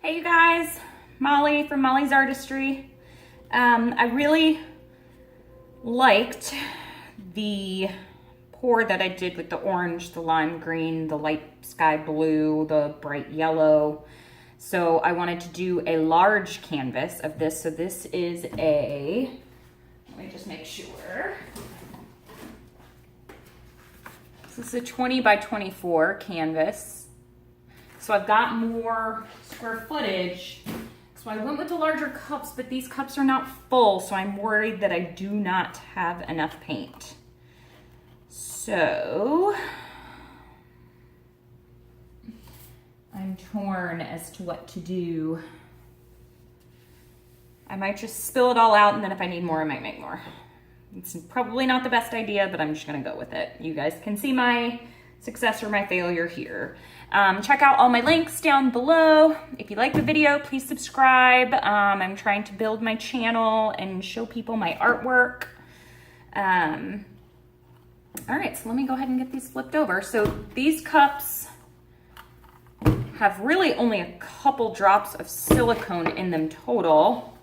Hey you guys, Molly from Molly's Artistry. I really liked the pour that I did with the orange, the lime green, the light sky blue, the bright yellow. So I wanted to do a large canvas of this. So this is a, let me just make sure. This is a 20 by 24 canvas. So I've got more square footage. So I went with the larger cups, but these cups are not full, so I'm worried that I do not have enough paint. So I'm torn as to what to do. I might just spill it all out, and then if I need more, I might make more. It's probably not the best idea, but I'm just gonna go with it. You guys can see my success or my failure here. Check out all my links down below. If you like the video, please subscribe. I'm trying to build my channel and show people my artwork. All right, so let me go ahead and get these flipped over. So these cups have really only a couple drops of silicone in them total.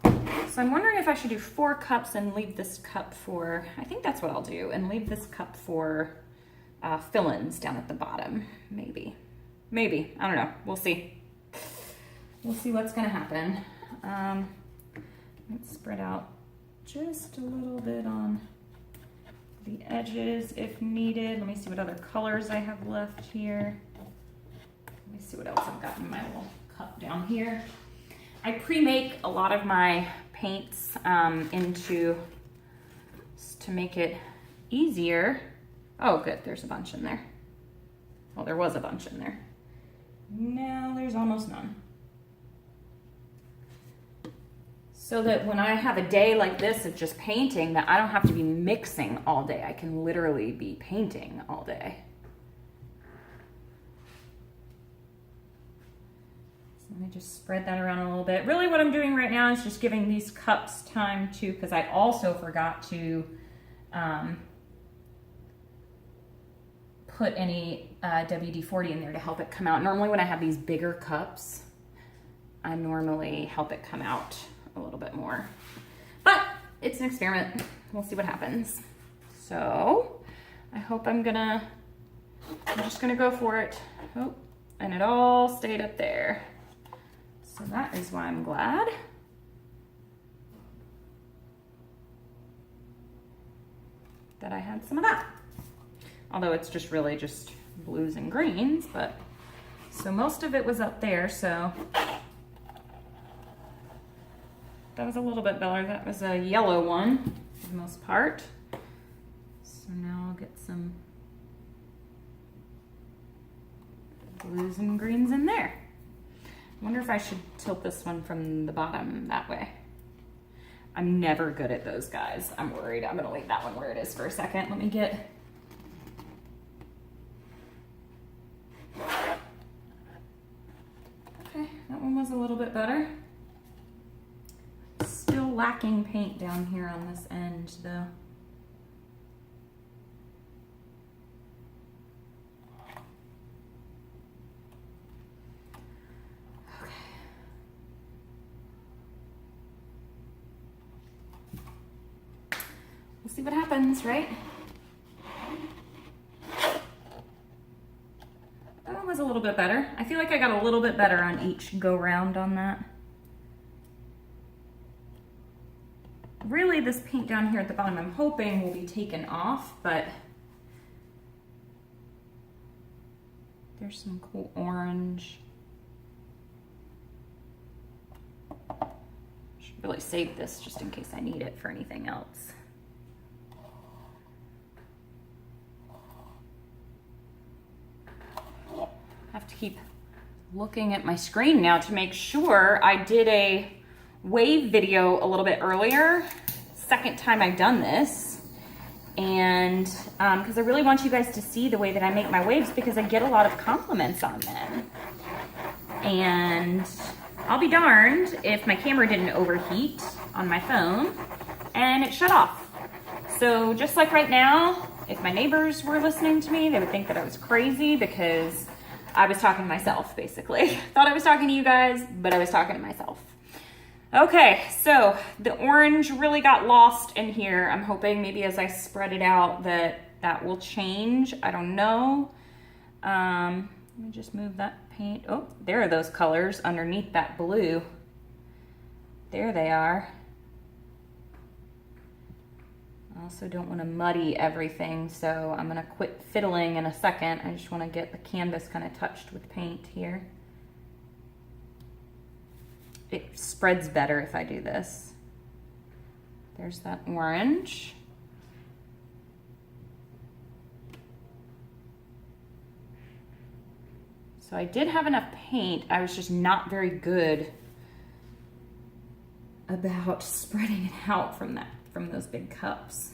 So I'm wondering if I should do 4 cups and leave this cup for, I think that's what I'll do, and leave this cup for fill-ins down at the bottom, maybe, I don't know, we'll see. We'll see what's gonna happen. Let's spread out just a little bit on the edges if needed. Let me see what other colors I have left here. Let me see what else I've got in my little cup down here. I pre-make a lot of my paints to make it easier. Oh, good, there's a bunch in there. Well, there was a bunch in there. Now there's almost none. So that when I have a day like this of just painting, that I don't have to be mixing all day. I can literally be painting all day. So let me just spread that around a little bit. Really what I'm doing right now is just giving these cups time to, because I also forgot to put any WD-40 in there to help it come out. Normally when I have these bigger cups, I normally help it come out a little bit more. But it's an experiment. We'll see what happens. So I hope I'm just gonna go for it. Oh, and it all stayed up there. So that is why I'm glad. That I had some of that. Although it's just really just blues and greens, but so most of it was up there, so that was a little bit better. That was a yellow one for the most part. So now I'll get some blues and greens in there. I wonder if I should tilt this one from the bottom that way. I'm never good at those, guys. I'm worried. I'm gonna leave that one where it is for a second. Let me get that one was a little bit better. Still lacking paint down here on this end though. Okay. We'll see what happens, right? Was a little bit better. I feel like I got a little bit better on each go round on that. Really this paint down here at the bottom I'm hoping will be taken off, but there's some cool orange. Should really save this just in case I need it for anything else. Have to keep looking at my screen now to make sure. I did a wave video a little bit earlier, second time I've done this, and because I really want you guys to see the way that I make my waves, because I get a lot of compliments on them. And I'll be darned if my camera didn't overheat on my phone and it shut off. So just like right now, if my neighbors were listening to me, they would think that I was crazy because I was talking to myself, basically. Thought I was talking to you guys, but I was talking to myself. Okay, so the orange really got lost in here. I'm hoping maybe as I spread it out that will change. I don't know. Let me just move that paint. Oh, there are those colors underneath that blue. There they are. I also don't want to muddy everything, so I'm going to quit fiddling in a second. I just want to get the canvas kind of touched with paint here. It spreads better if I do this. There's that orange. So I did have enough paint. I was just not very good about spreading it out from those big cups.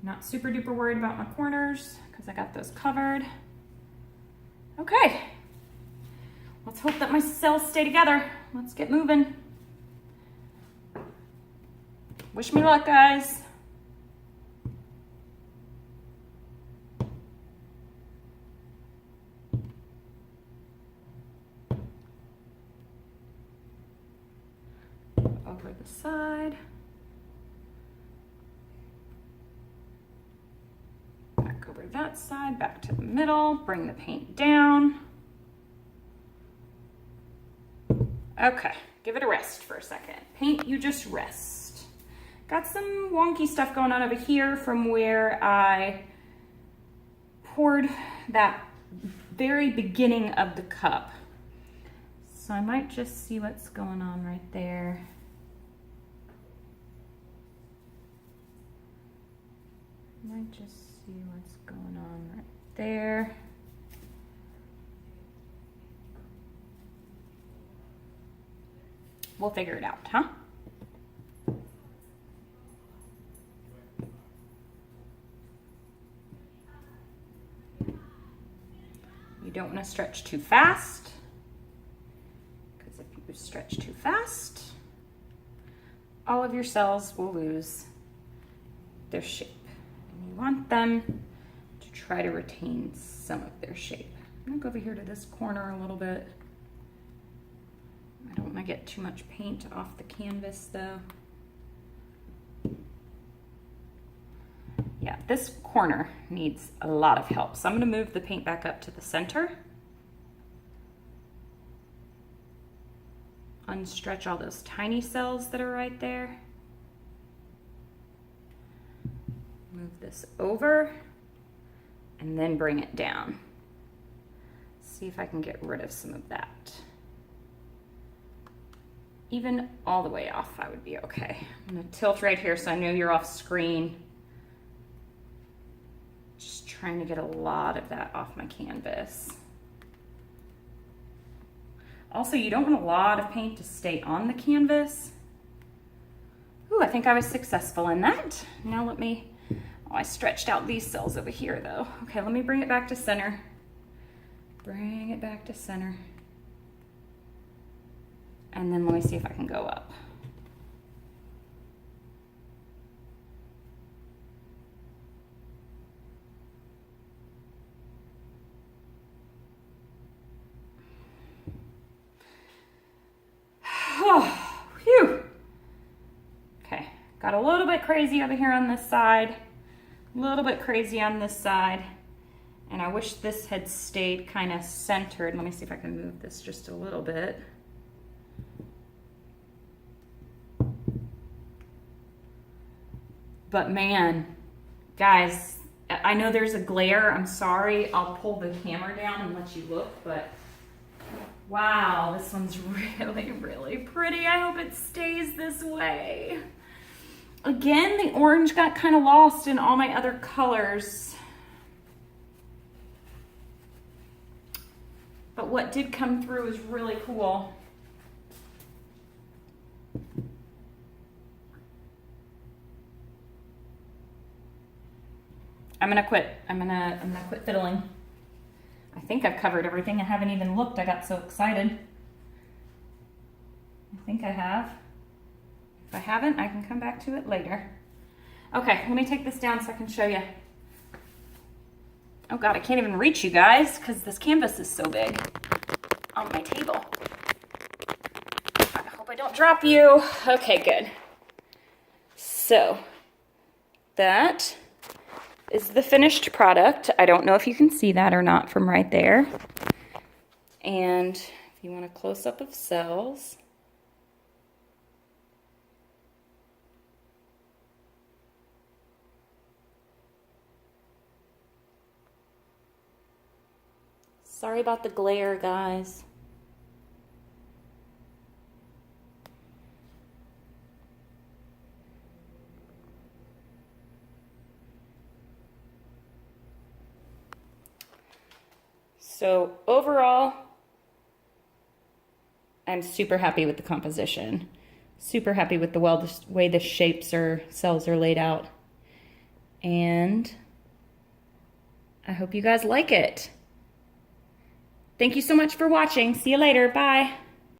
Not super duper worried about my corners because I got those covered. Okay, let's hope that my cells stay together. Let's get moving. Wish me luck, guys. Over the side. Back over that side, back to the middle, bring the paint down. Okay, give it a rest for a second. Paint, you just rest. Got some wonky stuff going on over here from where I poured that very beginning of the cup. So I might just see what's going on right there. Might just see what's going on right there. We'll figure it out, huh? You don't want to stretch too fast, because if you stretch too fast, all of your cells will lose their shape. You want them to try to retain some of their shape. I'm gonna go over here to this corner a little bit. I don't want to get too much paint off the canvas though. Yeah, this corner needs a lot of help. So I'm gonna move the paint back up to the center. Unstretch all those tiny cells that are right there. Move this over and then bring it down. See if I can get rid of some of that. Even all the way off, I would be okay. I'm gonna tilt right here so I know you're off screen. Just trying to get a lot of that off my canvas. Also, you don't want a lot of paint to stay on the canvas. Ooh, I think I was successful in that. Now let me, oh, I stretched out these cells over here though. Okay, let me bring it back to center. Bring it back to center. And then let me see if I can go up. Oh, phew. Okay, got a little bit crazy over here on this side, a little bit crazy on this side, and I wish this had stayed kind of centered. Let me see if I can move this just a little bit. But man, guys, I know there's a glare. I'm sorry. I'll pull the camera down and let you look, but wow, this one's really, really pretty. I hope it stays this way. Again, the orange got kind of lost in all my other colors. But what did come through is really cool. I'm gonna quit. I'm gonna quit fiddling. I think I've covered everything. I haven't even looked. I got so excited. I think I have. If I haven't, I can come back to it later. Okay, let me take this down so I can show you. Oh God, I can't even reach you guys because this canvas is so big on my table. I hope I don't drop you. Okay, good. So that is the finished product. I don't know if you can see that or not from right there. And if you want a close-up of cells, sorry about the glare, guys. So overall, I'm super happy with the composition. Super happy with the way the cells are laid out. And I hope you guys like it. Thank you so much for watching. See you later. Bye.